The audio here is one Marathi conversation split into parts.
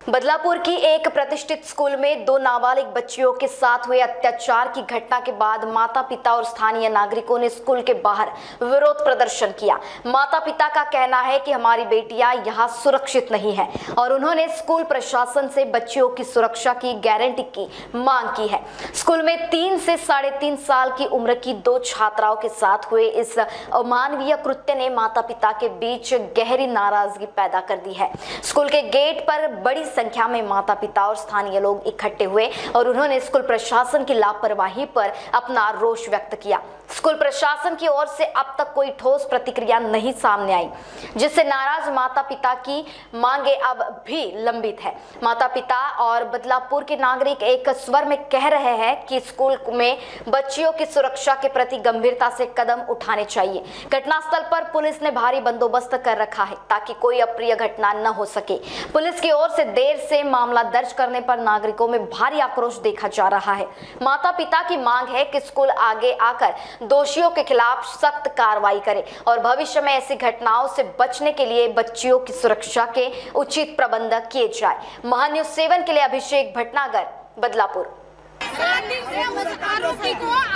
बदलापुर की एक प्रतिष्ठित स्कूल में दो नाबालिग बच्चियों के साथ हुए अत्याचार की घटना के बाद माता पिता और स्थानीय नागरिकों ने स्कूल के बाहर विरोध प्रदर्शन किया। माता पिता का कहना है कि हमारी बेटियां यहां सुरक्षित नहीं है और उन्होंने स्कूल प्रशासन से बच्चियों की सुरक्षा की गारंटी की मांग की है। स्कूल में 3 से 3.5 साल की उम्र की 2 छात्राओं के साथ हुए इस अमानवीय कृत्य ने माता पिता के बीच गहरी नाराजगी पैदा कर दी है। स्कूल के गेट पर बड़ी संख्या में माता पिता और स्थानीय लोग इकट्ठे हुए और उन्होंने स्कूल प्रशासन की लापरवाही पर अपना रोष व्यक्त किया। स्कूल प्रशासन की ओर से अब तक कोई ठोस प्रतिक्रिया नहीं सामने आई, जिससे नाराज माता पिता की मांगे अब भी लंबित है। माता पिता और बदलापुर के नागरिक एक स्वर में कह रहे हैं कि स्कूल में बच्चियों की सुरक्षा के प्रति गंभीरता से कदम उठाने चाहिए। घटनास्थल पर पुलिस ने भारी बंदोबस्त कर रखा है ताकि कोई अप्रिय घटना न हो सके। पुलिस की ओर से देर से मामला दर्ज करने पर नागरिकों में भारी आक्रोश देखा जा रहा है। माता पिता की मांग है कि स्कूल आगे आकर दोषियों के खिलाफ सख्त कार्रवाई करे और भविष्य में ऐसी घटनाओं से बचने के लिए बच्चियों की सुरक्षा के उचित प्रबंध किए जाए। महान्यूज 7 के लिए अभिषेक भटनागर, बदलापुर।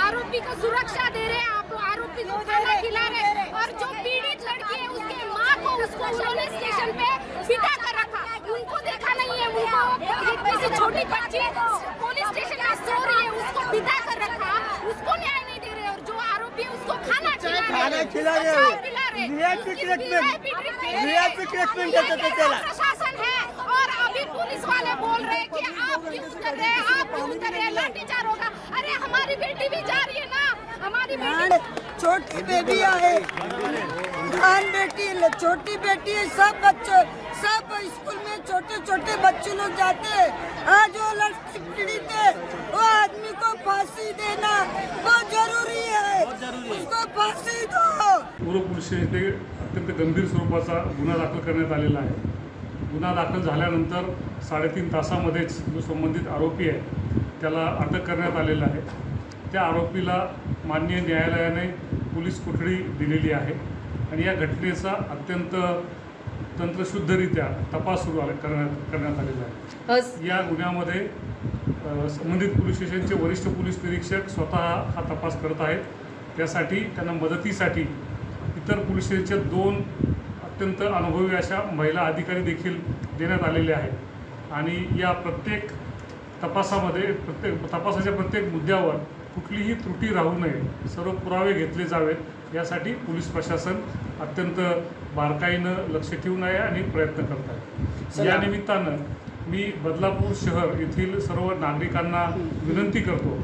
आरोपी को सुरक्षा दे रहे हैं, आप आरोपी को खाना खिला रहे हैं और जो पीड़ित लड़की है उसके माँ को उसको उन्होंने स्टेशन पे बिठा कर रखा। उनको देखा नहीं है, उनको किसी छोटी बच्ची पुलिस स्टेशन में सो रही है उसको बिठा कर रखा, उसको न्याय नहीं दे रहे और जो आरोपी है उसको खाना खिला रहे। प्रशासन है और अभी पुलिस वाले बोल रहे हैं कि आप क्यों उतर रहे हैं, आप क्यों उतर रहे हैं, लाठीचार्ज होगा। अरे हमारी बेटी भी जा रही है ना, हमारी बेटी छोटी बेटी है, बेटी छोटी बेटी है। सब बच्चे सब स्कूल में छोटे छोटे बच्चे लोग जाते हैं। आज वो लड़की पीड़ित है, वो आदमी को फांसी देना बहुत जरूरी है, उसको फांसी दो। पूर्व पोलीस येथे अत्यंत गंभीर स्वरूपाचा गुन्हा दाखल करण्यात आलेला आहे। गुन्हा दाखल झाल्यानंतर 3.5 तासामध्येच जो संबंधित आरोपी आहे त्याला अटक करण्यात आलेला आहे। त्या आरोपीला माननीय न्यायालयाने पोलीस कोठडी दिलेली आहे आणि या घटनेचा अत्यंत तंत्रशुद्धरित्या तपास सुरू करण्यात आलेला आहे। या गुन्ह्यामध्ये संबंधित पोलीस स्टेशनचे वरिष्ठ पोलीस निरीक्षक स्वतः हा तपास करत आहेत। त्यासाठी त्यांना मदतीसाठी इतर पोलीस स्टेशनच्या 2 अत्यंत अनुभवी अशा महिला अधिकारी देखील देण्यात आलेले आहेत आणि या प्रत्येक तपासाच्या प्रत्येक मुद्द्यावर कुठलीही त्रुटी राहू नये, सर्व पुरावे घेतले जावेत यासाठी पोलीस प्रशासन अत्यंत बारकाईनं लक्ष ठेवून आहे आणि प्रयत्न करत आहे। या निमित्तानं मी बदलापूर शहर येथील सर्व नागरिकांना विनंती करतो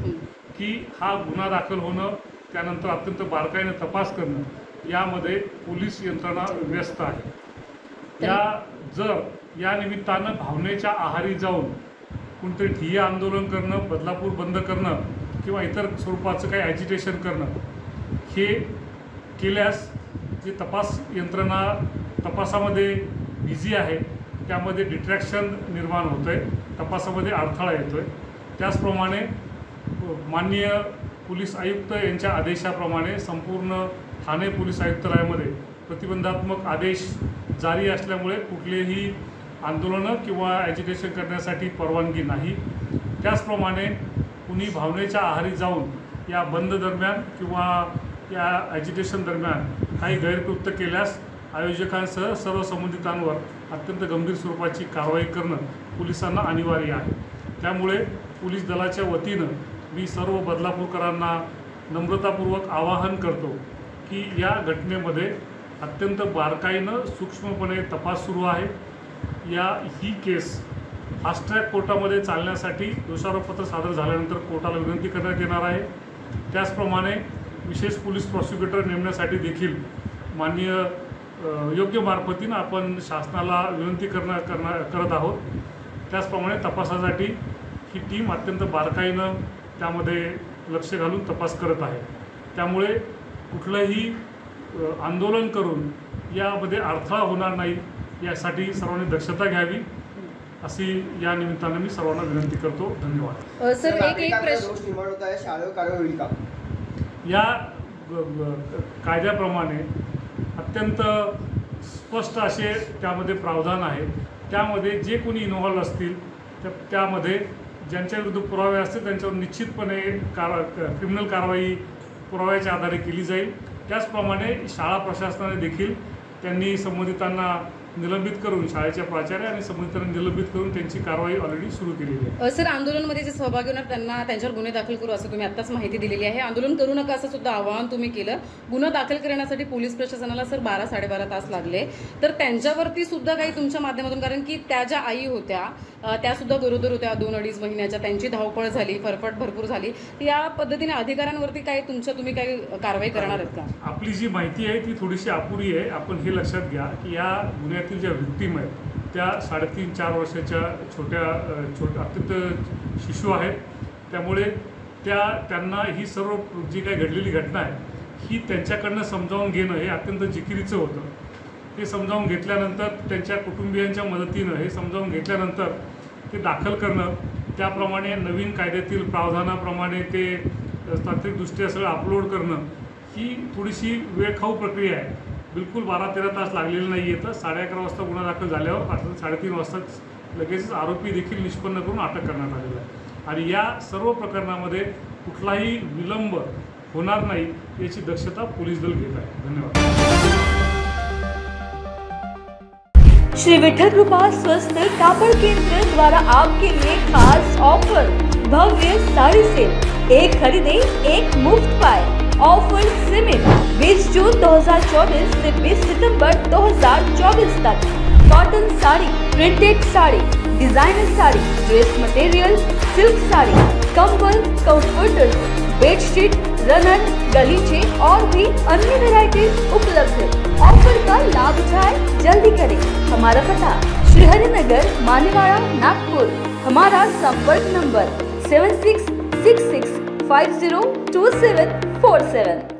की हा गुन्हा दाखल होणं, त्यानंतर अत्यंत बारकाईनं तपास करणं यामध्ये पोलीस यंत्रणा व्यस्त आहे। या निमित्तानं भावनेच्या आहारी जाऊन कोणतरी ठिय्या आंदोलन करणं, बदलापूर बंद करणं किंवा इतर स्वरूपाचं काही ॲजिटेशन करणं हे केल्यास जे तपास यंत्रणा तपासामध्ये बिझी आहे त्यामध्ये डिट्रॅक्शन निर्माण होतं आहे, तपासामध्ये अडथळा येतो आहे। त्याचप्रमाणे माननीय पोलीस आयुक्त यांच्या आदेशाप्रमाणे संपूर्ण ठाणे पोलीस आयुक्तालयामध्ये प्रतिबंधात्मक आदेश जारी असल्यामुळे कुठलेही आंदोलनं किंवा ॲजिटेशन करण्यासाठी परवानगी नाही। त्याचप्रमाणे कुणी भावनेच्या आहारी जाऊन या बंद दरम्यान किंवा या ॲजिटेशन दरम्यान काही गैरकृत्य केल्यास आयोजकांसह सर्व संबंधितांवर अत्यंत गंभीर स्वरूपाची कारवाई करणं पोलिसांना अनिवार्य आहे। त्यामुळे पोलीस दलाच्या वतीनं मी सर्व बदलापूरकरांना नम्रतापूर्वक आवाहन करतो की या घटनेमध्ये अत्यंत बारकाईनं सूक्ष्मपणे तपास सुरू आहे। ही केस फास्ट ट्रॅक कोर्टामध्ये चालण्यासाठी दोषारोपपत्र सादर झाल्यानंतर कोर्टाला विनंती करण्यात येणार आहे। त्याचप्रमाणे विशेष पोलीस प्रॉसिक्युटर नेमण्यासाठी देखील माननीय योग्य मार्फतीनं आपण शासनाला विनंती करत आहोत। त्याचप्रमाणे तपासासाठी ही टीम अत्यंत बारकाईनं त्यामध्ये लक्ष घालून तपास करत आहे। त्यामुळे कुठलंही आंदोलन करून यामध्ये अडथळा होणार नाही यासाठी सर्वांनी दक्षता घ्यावी अशी या निमित्तानं मी सर्वांना विनंती करतो। धन्यवाद। सर, एक प्रश्न, शाळेवर कारवाई होईल का? या कायद्याप्रमाणे अत्यंत स्पष्ट असे त्यामध्ये प्रावधान आहे. त्यामध्ये जे कोणी इन्व्हॉल्व असतील त्यामध्ये ज्यांच्या विरुद्ध पुरावे असतील त्यांच्यावर निश्चितपणे क्रिमिनल कारवाई पुराव्याच्या आधारे केली जाईल. त्याचप्रमाणे शाळा प्रशासनाने देखील त्यांनी संबंधितांना निलंबित करून, शाळेच्या प्राचार्य आणि संबंधितांना निलंबित करून त्यांची कारवाई ऑलरेडी सुरू केलेली आहे. सर, आंदोलनामध्ये जे सहभागी होणार त्यांच्यावर गुन्हे दाखल करू असं तुम्ही आत्ताच माहिती दिलेली आहे. आंदोलन करू नका असं सुद्धा आवाहन तुम्ही केलं. गुन्हा दाखल करण्यासाठी पोलीस प्रशासनाला सर 12-12.5 तास लागले. तर त्यांच्यावरती सुद्धा काही तुमच्या माध्यमातून, कारण की त्या ज्या आई होत्या त्या सुद्धा गरोदर होत्या 2-2.5 महिन्याच्या, त्यांची धावपळ झाली, फरफट भरपूर झाली. या पद्धतीने अधिकाऱ्यांवरती काय तुम्ही काही कारवाई करणार आहेत का? आपली जी माहिती आहे ती थोडीशी अपुरी आहे. आपण हे लक्षात घ्या की या गुन्ह्यातील ज्या व्हिक्टीम आहेत त्या 3.5-4 वर्षाच्या छोट्या अत्यंत शिशू आहेत. त्यामुळे त्यांना ही सर्व जी काही घडलेली घटना आहे ही त्यांच्याकडनं समजावून घेणं हे अत्यंत जिकिरीचं होतं. ते समजावून घेतल्यानंतर त्यांच्या कुटुंबियांच्या मदतीनं हे समजावून घेतल्यानंतर ते दाखल करणं, त्याप्रमाणे नवीन कायद्यातील प्रावधानाप्रमाणे ते तांत्रिकदृष्ट्या सगळं अपलोड करणं ही थोडीशी वेळखाऊ प्रक्रिया आहे. बिलकुल 12-13 तास लागलेले नाही आहे. तर 11:30 वाजता गुन्हा दाखल झाल्यावर 3:30 वाजताच लगेचच आरोपी देखील निष्पन्न करून अटक करण्यात आलेला आहे. आणि या सर्व प्रकरणामध्ये कुठलाही विलंब होणार नाही याची दक्षता पोलीस दल घेत आहे. धन्यवाद. श्री विठल कृपा स्वस्थ कापड़ केंद्र द्वारा आपके लिए खास ऑफर, भव्य साड़ी सेल, एक खरीदे एक मुफ्त पाए। ऑफर सीमित 20 जून 2024 से 20 सितंबर 2024 तक। Cotton sari, printed sari, designer sari, dress material, silk sari, कंबल, कंफर्टर, बेडशीट, रनन, गलीचे और भी अन्य वैरायटीज उपलब्ध है। ऑफर का लाभ उठाएं, जल्दी करें। हमारा पता श्री हरिनगर, मानेवाड़ा, नागपुर। हमारा संपर्क नंबर 7666502747।